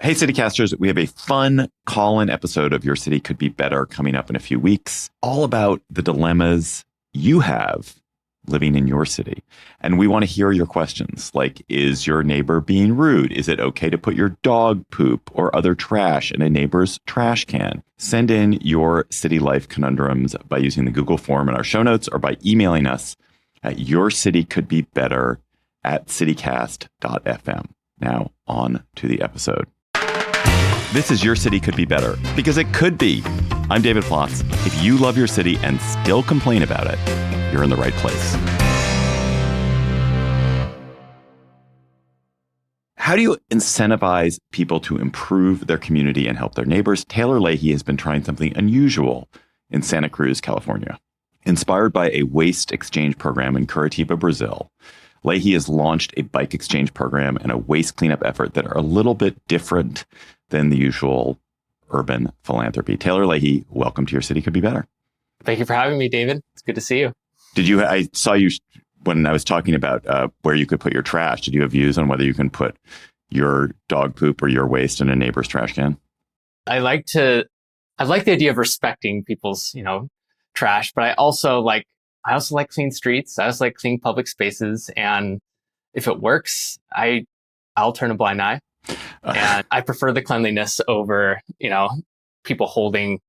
Hey, CityCasters, we have a fun call-in episode of Your City Could Be Better coming up in a few weeks, all about the dilemmas you have living in your city. And we want to hear your questions, like, is your neighbor being rude? Is it okay to put your dog poop or other trash in a neighbor's trash can? Send in your city life conundrums by using the Google form in our show notes or by emailing us at yourcitycouldbebetter@citycast.fm. Now, on to the episode. This is Your City Could Be Better, because it could be. I'm David Plotz. If you love your city and still complain about it, you're in the right place. How do you incentivize people to improve their community and help their neighbors? Taylor Leahy has been trying something unusual in Santa Cruz, California. Inspired by a waste exchange program in Curitiba, Brazil, Leahy has launched a bike exchange program and a waste cleanup effort that are a little bit different than the usual urban philanthropy. Taylor Leahy, welcome to Your City Could Be Better. Thank you for having me, David. It's good to see you. I saw you when I was talking about where you could put your trash. Did you have views on whether you can put your dog poop or your waste in a neighbor's trash can? I like the idea of respecting people's, trash, but I also like clean streets. I also like clean public spaces. And if it works, I'll turn a blind eye. And I prefer the cleanliness over, people holding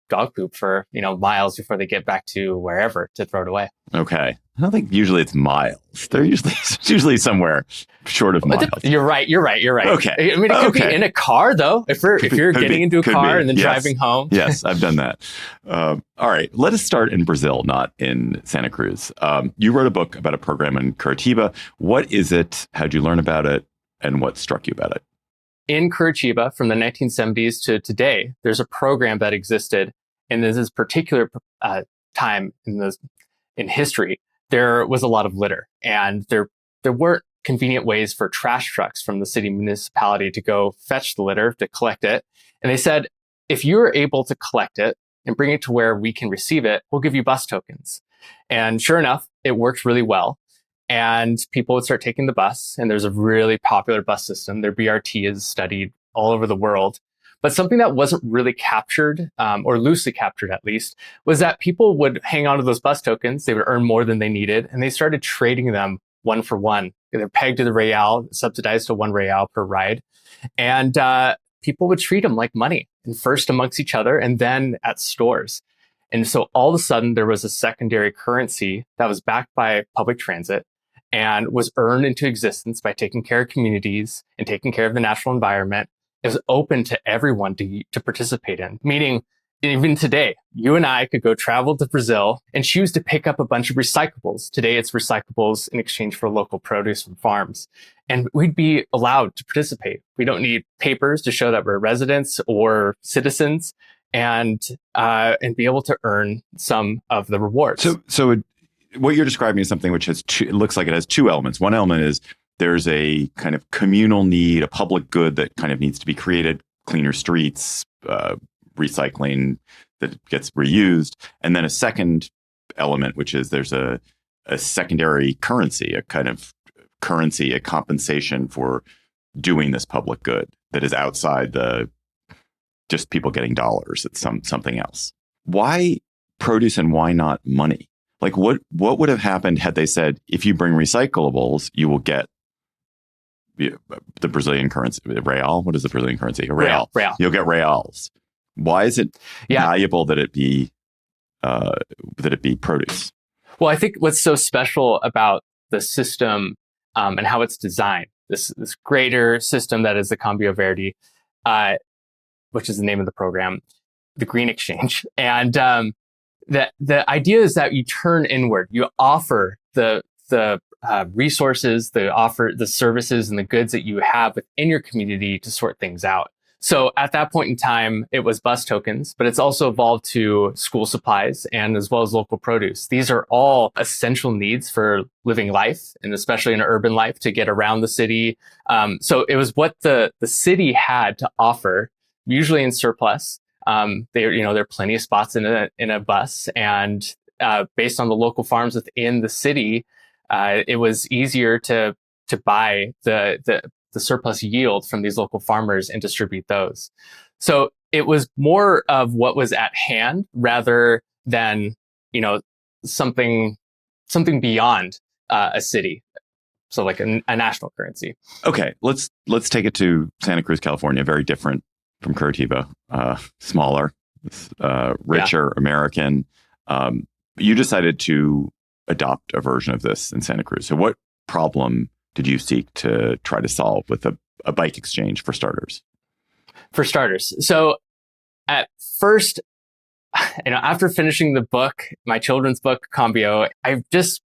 dog poop for, miles before they get back to wherever to throw it away. Okay. I don't think usually it's miles. It's usually somewhere short of miles. You're right. Okay. I mean, it could be in a car, though. If you're getting into a car and then driving home. Yes, I've done that. All right. Let us start in Brazil, not in Santa Cruz. You wrote a book about a program in Curitiba. What is it? How'd you learn about it? And what struck you about it? In Curitiba, from the 1970s to today, there's a program that existed. And in this particular time in history, there was a lot of litter. And there weren't convenient ways for trash trucks from the city municipality to go fetch the litter, to collect it. And they said, if you're able to collect it and bring it to where we can receive it, we'll give you bus tokens. And sure enough, it worked really well. And people would start taking the bus, and there's a really popular bus system. Their BRT is studied all over the world. But something that wasn't really captured, or loosely captured at least, was that people would hang on to those bus tokens. They would earn more than they needed, and they started trading them one for one. They're pegged to the real, subsidized to 1 real per ride. And people would treat them like money, and first amongst each other, and then at stores. And so all of a sudden, there was a secondary currency that was backed by public transit and was earned into existence by taking care of communities and taking care of the natural environment. It was open to everyone to participate in, meaning even today, you and I could go travel to Brazil and choose to pick up a bunch of recyclables. Today, it's recyclables in exchange for local produce from farms. And we'd be allowed to participate. We don't need papers to show that we're residents or citizens, and be able to earn some of the rewards. So what you're describing is something which it looks like it has two elements. One element is there's a kind of communal need, a public good that kind of needs to be created, cleaner streets, recycling that gets reused. And then a second element, which is there's a secondary currency, a kind of currency, a compensation for doing this public good that is outside the just people getting dollars. It's something else. Why produce and why not money? Like what would have happened had they said, if you bring recyclables, you will get the Brazilian currency, real? What is the Brazilian currency? A real. You'll get reals. Why is it valuable that it be produce? Well, I think what's so special about the system and how it's designed, this greater system that is the Cambio Verde, which is the name of the program, the Green Exchange. And the idea is that you turn inward. You offer the resources, the services and the goods that you have within your community to sort things out. So at that point in time, it was bus tokens, but it's also evolved to school supplies and as well as local produce. These are all essential needs for living life, and especially in urban life, to get around the city. So it was what the city had to offer, usually in surplus. There are plenty of spots in a bus, and based on the local farms within the city, it was easier to buy the the surplus yield from these local farmers and distribute those. So it was more of what was at hand rather than, something beyond a city. So like a national currency. Okay, let's take it to Santa Cruz, California. Very different from Curitiba, smaller, richer, American. You decided to adopt a version of this in Santa Cruz. So what problem did you seek to try to solve with a bike exchange for starters? For starters, so at first, after finishing the book, my children's book, Cambio, I've just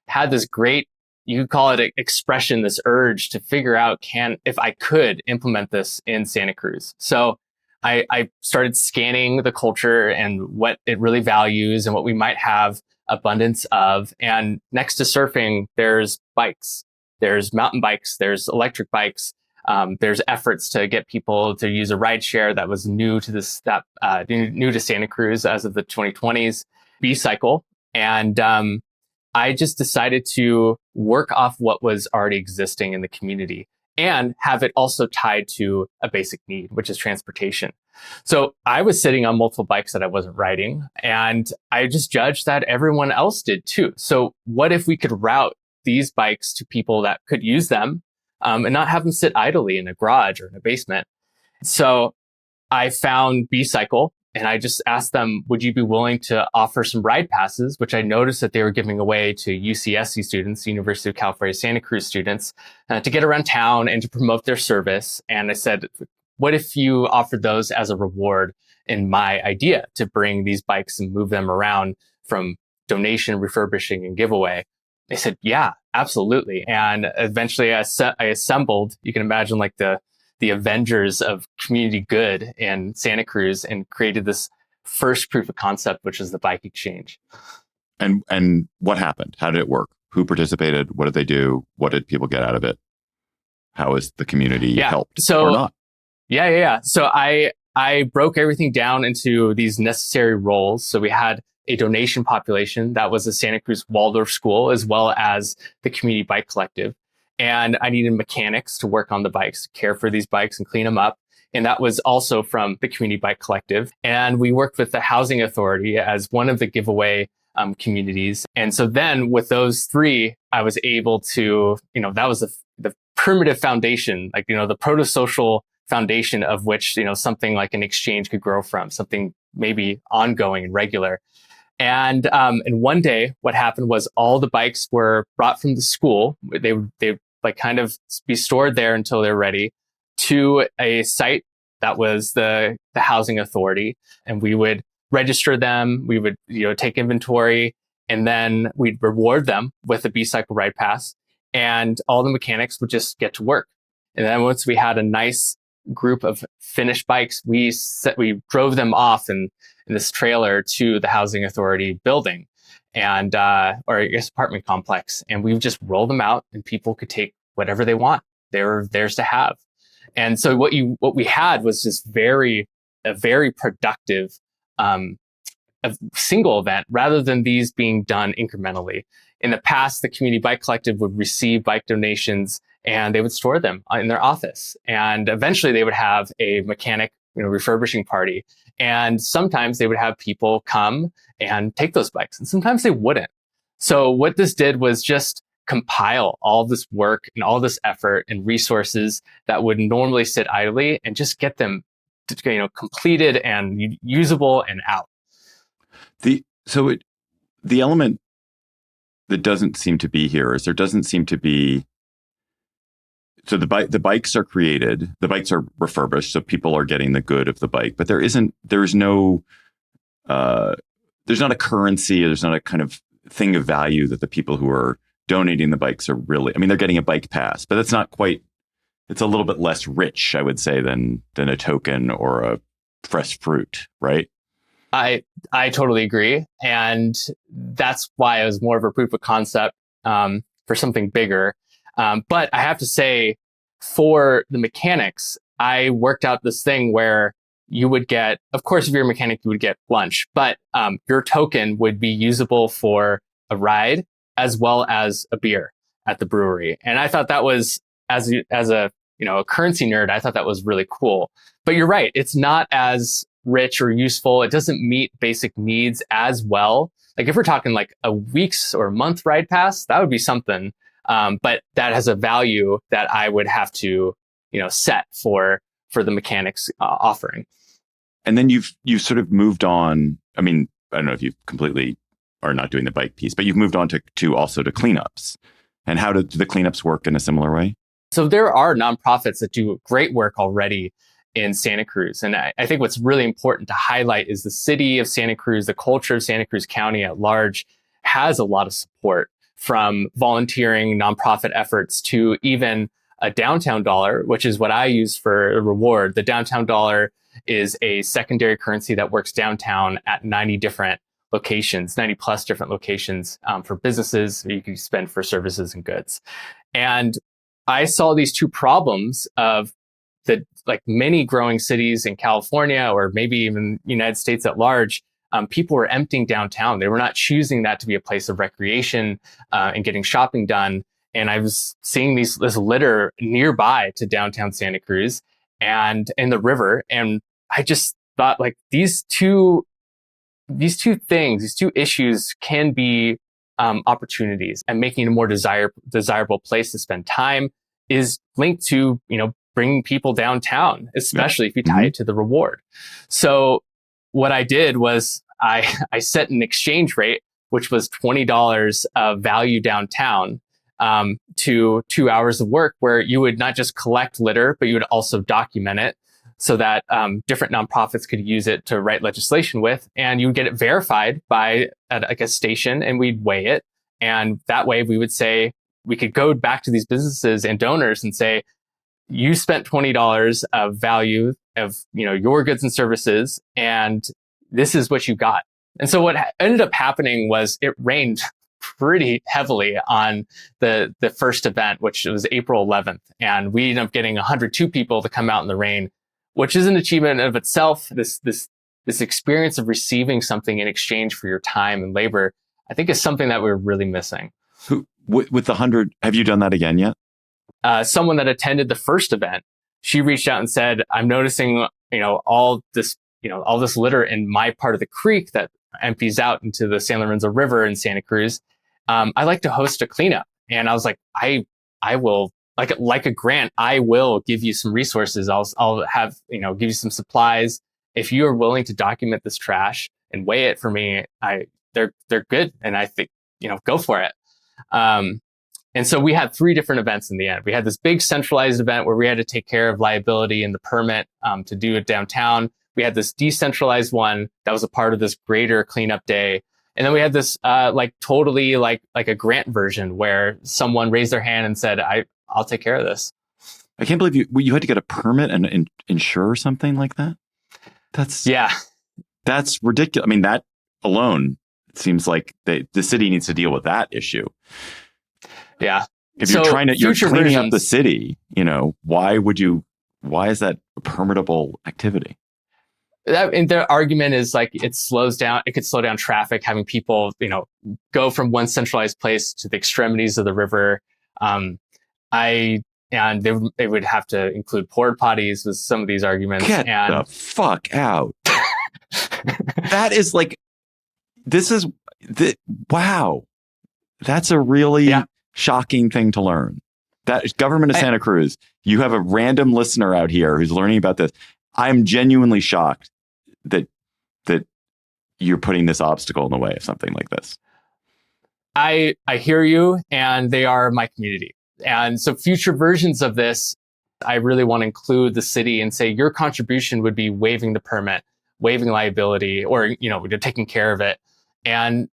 had this great, you could call it expression, this urge to figure out if I could implement this in Santa Cruz. So I started scanning the culture and what it really values and what we might have abundance of. And next to surfing, there's bikes, there's mountain bikes, there's electric bikes. There's efforts to get people to use a ride share that was new to new to Santa Cruz as of the 2020s, B-Cycle. And I just decided to work off what was already existing in the community and have it also tied to a basic need, which is transportation. So I was sitting on multiple bikes that I wasn't riding, and I just judged that everyone else did too. So what if we could route these bikes to people that could use them and not have them sit idly in a garage or in a basement? So I found B-Cycle, and I just asked them, would you be willing to offer some ride passes, which I noticed that they were giving away to UCSC students, University of California, Santa Cruz students, to get around town and to promote their service. And I said, what if you offered those as a reward in my idea to bring these bikes and move them around from donation, refurbishing, and giveaway? They said, yeah, absolutely. And eventually I assembled, you can imagine like the Avengers of community good in Santa Cruz, and created this first proof of concept, which is the bike exchange. And what happened? How did it work? Who participated? What did they do? What did people get out of it? How is the community helped or not? Yeah. So I broke everything down into these necessary roles. So we had a donation population that was the Santa Cruz Waldorf School, as well as the Community Bike Collective. And I needed mechanics to work on the bikes, care for these bikes and clean them up. And that was also from the Community Bike Collective. And we worked with the Housing Authority as one of the giveaway communities. And so then with those three, I was able to, that was the primitive foundation, like, the proto-social foundation of which, something like an exchange could grow from, something maybe ongoing and regular. And one day what happened was all the bikes were brought from the school. They like kind of be stored there until they're ready, to a site that was the Housing Authority. And we would register them. We would, take inventory, and then we'd reward them with a B-Cycle ride pass, and all the mechanics would just get to work. And then once we had a nice group of finished bikes, we drove them off in this trailer to the Housing Authority building, and or I guess apartment complex, and we would just roll them out, and people could take whatever they want. They were theirs to have. And so what we had was just a very productive a single event, rather than these being done incrementally. In the past, the Community Bike Collective would receive bike donations and they would store them in their office. And eventually they would have a mechanic, refurbishing party. And sometimes they would have people come and take those bikes, and sometimes they wouldn't. So what this did was just compile all this work and all this effort and resources that would normally sit idly, and just get them completed and usable and out. The element that doesn't seem to be here is there doesn't seem to be. So the bikes are created, the bikes are refurbished, so people are getting the good of the bike, but there's not a currency, there's not a kind of thing of value that the people who are donating the bikes are really. I mean, they're getting a bike pass, but that's not quite. It's a little bit less rich, I would say, than a token or a fresh fruit, right? I totally agree, and that's why it was more of a proof of concept for something bigger. But I have to say, for the mechanics, I worked out this thing where you would get, of course, if you're a mechanic, you would get lunch, but your token would be usable for a ride as well as a beer at the brewery. And I thought that was as a a currency nerd, I thought that was really cool. But you're right, it's not as rich or useful. It doesn't meet basic needs as well. Like if we're talking like a week's or a month ride pass, that would be something. But that has a value that I would have to, set for the mechanics offering. And then you've sort of moved on. I mean, I don't know if you've completely are not doing the bike piece, but you've moved on to also to cleanups. And how do the cleanups work in a similar way? So there are nonprofits that do great work already in Santa Cruz. And I think what's really important to highlight is the city of Santa Cruz, the culture of Santa Cruz County at large has a lot of support, from volunteering nonprofit efforts to even a downtown dollar, which is what I use for a reward. The downtown dollar is a secondary currency that works downtown at 90 different locations, 90 plus different locations for businesses you can spend for services and goods. And I saw these two problems of the like many growing cities in California or maybe even United States at large. People were emptying downtown. They were not choosing that to be a place of recreation and getting shopping done. And I was seeing this litter nearby to downtown Santa Cruz and in the river. And I just thought like these two issues can be opportunities, and making a more desirable place to spend time is linked to, bringing people downtown, especially if you tie it to the reward. So what I did was I set an exchange rate, which was $20 of value downtown to 2 hours of work, where you would not just collect litter, but you would also document it so that different nonprofits could use it to write legislation with. And you would get it verified by like a station, and we'd weigh it. And that way we would say, we could go back to these businesses and donors and say, you spent $20 of value of, your goods and services, and this is what you got. And so what ended up happening was it rained pretty heavily on the first event, which was April 11th. And we ended up getting 102 people to come out in the rain, which is an achievement of itself. This experience of receiving something in exchange for your time and labor, I think is something that we're really missing. With the 100, have you done that again yet? Someone that attended the first event, she reached out and said, I'm noticing, all this litter in my part of the creek that empties out into the San Lorenzo River in Santa Cruz. I'd like to host a cleanup. And I was like, I will, like a grant, I will give you some resources. I'll have, give you some supplies. If you are willing to document this trash and weigh it for me, they're good. And I think, go for it. And so we had 3 different events in the end. We had this big centralized event where we had to take care of liability and the permit to do it downtown. We had this decentralized one that was a part of this greater cleanup day. And then we had this totally like a grant version where someone raised their hand and said, I'll take care of this. I can't believe you had to get a permit and insure something like that. That's ridiculous. I mean, that alone, it seems like the city needs to deal with that issue. Yeah. If you're you're cleaning up the city, why is that a permittable activity? And their argument is like it could slow down traffic, having people, go from one centralized place to the extremities of the river. And they would have to include porta potties with some of these arguments. Get the fuck out. That is wow. That's a really shocking thing to learn. That government of Santa Cruz, you have a random listener out here who's learning about this. I'm genuinely shocked that you're putting this obstacle in the way of something like this. I hear you, and they are my community. And so future versions of this, I really want to include the city and say your contribution would be waiving the permit, waiving liability, or, taking care of it. And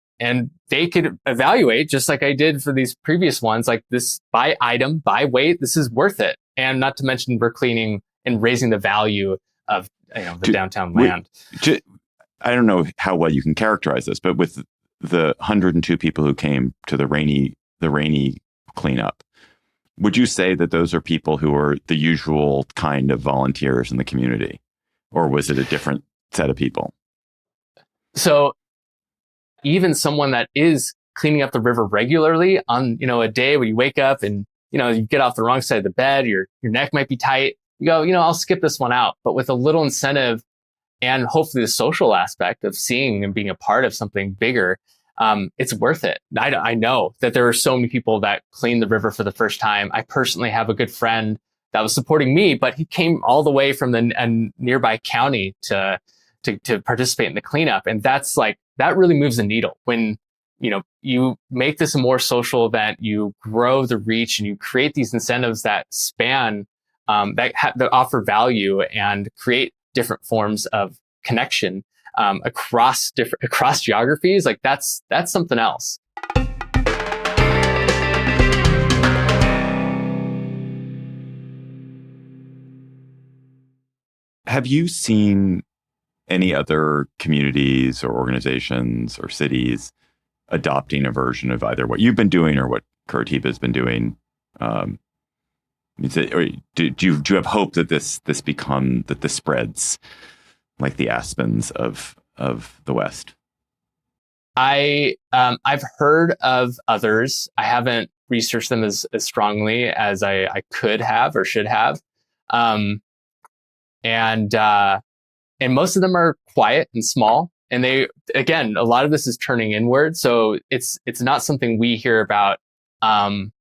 they could evaluate, just like I did for these previous ones, like this by item, by weight, this is worth it. And not to mention we're cleaning and raising the value of the downtown land. I don't know how well you can characterize this, but with the 102 people who came to the rainy cleanup, would you say that those are people who are the usual kind of volunteers in the community, or was it a different set of people? So even someone that is cleaning up the river regularly on, a day where you wake up and you get off the wrong side of the bed, your neck might be tight. You go, I'll skip this one out. But with a little incentive and hopefully the social aspect of seeing and being a part of something bigger, it's worth it. I know that there are so many people that clean the river for the first time. I personally have a good friend that was supporting me, but he came all the way from a nearby county to participate in the cleanup. And that really moves the needle when, you make this a more social event, you grow the reach and you create these incentives that span, that offer value and create different forms of connection, across geographies. Like that's something else. Have you seen any other communities or organizations or cities adopting a version of either what you've been doing or what Curitiba has been doing? Or do you have hope that this spreads like the aspens of the West? I've heard of others. I haven't researched them as strongly as I could have or should have. And most of them are quiet and small. And again, a lot of this is turning inward. So it's not something we hear about, on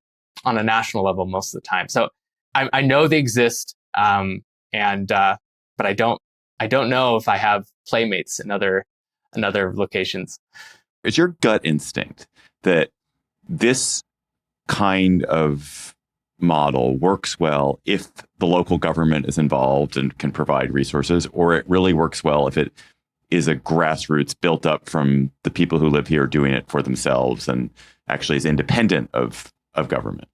a national level most of the time. So I know they exist. But I don't know if I have playmates in other locations. Is your gut instinct that this kind of model works well if the local government is involved and can provide resources, or it really works well if it is a grassroots built up from the people who live here doing it for themselves and actually is independent of government?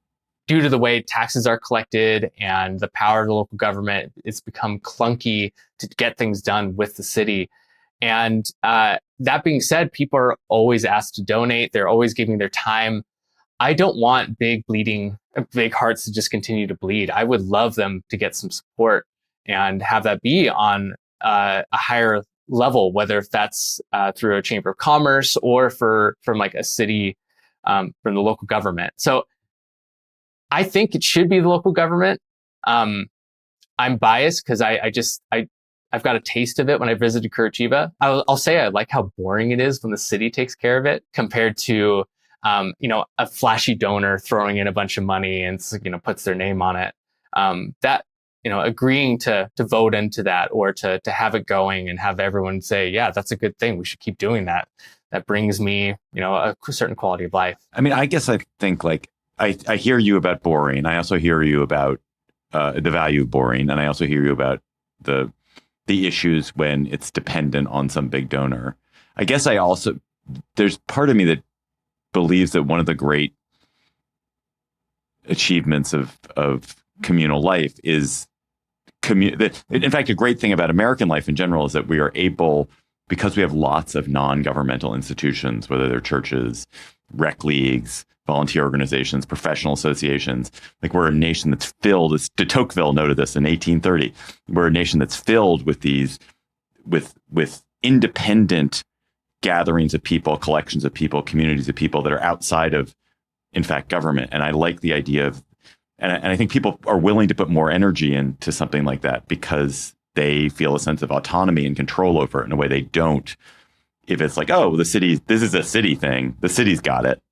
Due to the way taxes are collected and the power of the local government, it's become clunky to get things done with the city. And that being said, people are always asked to donate. They're always giving their time. I don't want big hearts to just continue to bleed. I would love them to get some support and have that be on a higher level, whether if that's through a chamber of commerce or from like a city, from the local government. So I think it should be the local government. I'm biased because I've got a taste of it when I visited Curitiba. I'll say I like how boring it is when the city takes care of it compared to, a flashy donor throwing in a bunch of money and, puts their name on it. Agreeing to vote into that or to have it going and have everyone say, yeah, that's a good thing. We should keep doing that. That brings me, a certain quality of life. I mean, I guess I think I hear you about boring. I also hear you about the value of boring. And I also hear you about the issues when it's dependent on some big donor. I guess there's part of me that believes that one of the great achievements of communal life is in fact, a great thing about American life in general is that we are able, because we have lots of non-governmental institutions, whether they're churches, rec leagues, volunteer organizations, professional associations. Like we're a nation that's filled, as de Tocqueville noted this in 1830, we're a nation that's filled with these, with independent gatherings of people, collections of people, communities of people that are outside of, in fact, government. And I like the idea of, and I think people are willing to put more energy into something like that because they feel a sense of autonomy and control over it in a way they don't if it's like, oh, this is a city thing. The city's got it.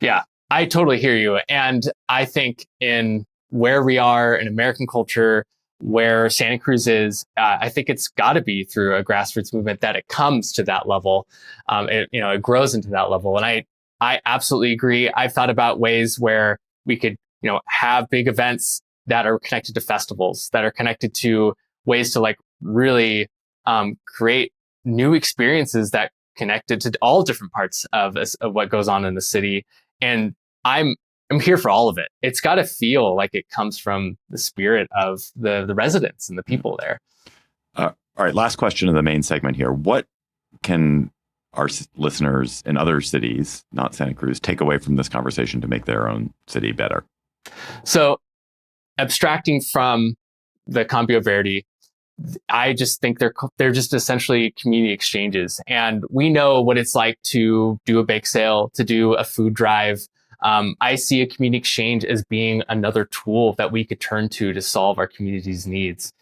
Yeah, I totally hear you. And I think in where we are in American culture, where Santa Cruz is, I think it's got to be through a grassroots movement that it comes to that level. It grows into that level. And I absolutely agree. I've thought about ways where we could, have big events that are connected to festivals, that are connected to ways to really create new experiences that connected to all different parts of what goes on in the city. And I'm here for all of it. It's got to feel like it comes from the spirit of the residents and the people there. All right. Last question of the main segment here. What can our listeners in other cities, not Santa Cruz, take away from this conversation to make their own city better? So abstracting from the Cambio Verde, I just think they're just essentially community exchanges. And we know what it's like to do a bake sale, to do a food drive, I see a community exchange as being another tool that we could turn to solve our community's needs.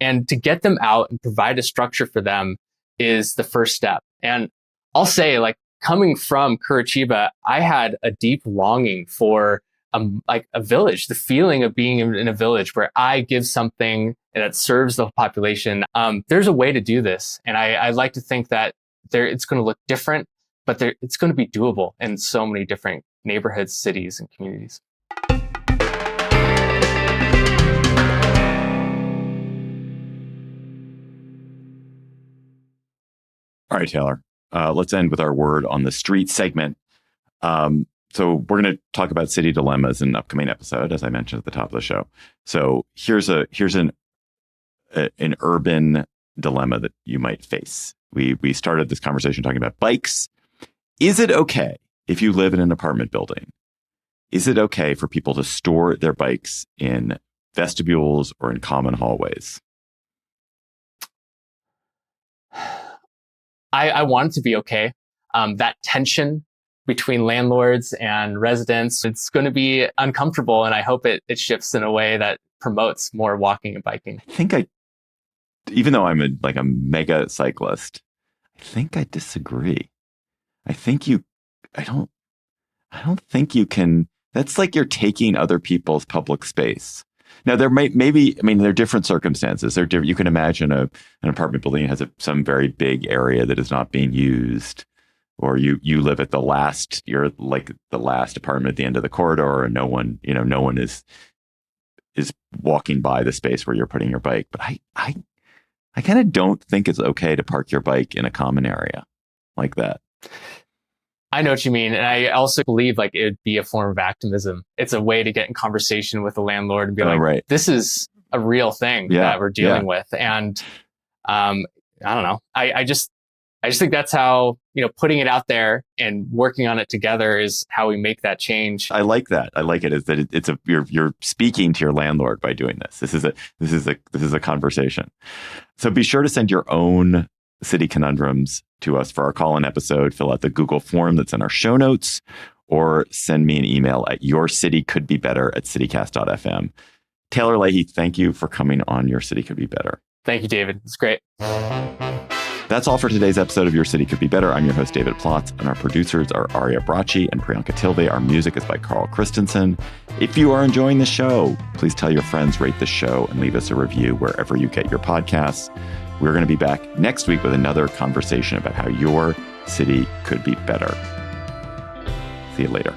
And to get them out and provide a structure for them is the first step. And I'll say, like, coming from Curitiba, I had a deep longing for like a village, the feeling of being in a village where I give something that serves the population. There's a way to do this. And I like to think that it's going to look different, but it's going to be doable in so many different neighborhoods, cities, and communities. All right, Taylor. Let's end with our word on the street segment. So we're going to talk about city dilemmas in an upcoming episode, as I mentioned at the top of the show. So here's an urban dilemma that you might face. We started this conversation talking about bikes. Is it okay if you live in an apartment building? Is it okay for people to store their bikes in vestibules or in common hallways? I want it to be okay. That tension between landlords and residents, it's going to be uncomfortable. And I hope it shifts in a way that promotes more walking and biking. I think even though I'm a mega cyclist, I think I disagree. I don't think you can, that's like you're taking other people's public space. Now, there are different circumstances. You can imagine an apartment building has some very big area that is not being used, or you live at you're like the last apartment at the end of the corridor, and no one is walking by the space where you're putting your bike. But I kind of don't think it's okay to park your bike in a common area like that. I know what you mean. And I also believe like it would be a form of activism. It's a way to get in conversation with the landlord and be like, This is a real thing that we're dealing with. And I don't know. I just think that's how, putting it out there and working on it together is how we make that change. I like that. I like it is that you're speaking to your landlord by doing this. This is a conversation. So be sure to send your own city conundrums to us for our call-in episode. Fill out the Google form that's in our show notes, or send me an email at yourcitycouldbebetter@citycast.fm. Taylor Leahy, thank you for coming on Your City Could Be Better. Thank you, David. It's great. That's all for today's episode of Your City Could Be Better. I'm your host, David Plotz, and our producers are Aria Bracci and Priyanka Tilve. Our music is by Carl Christensen. If you are enjoying the show, please tell your friends, rate the show, and leave us a review wherever you get your podcasts. We're going to be back next week with another conversation about how your city could be better. See you later.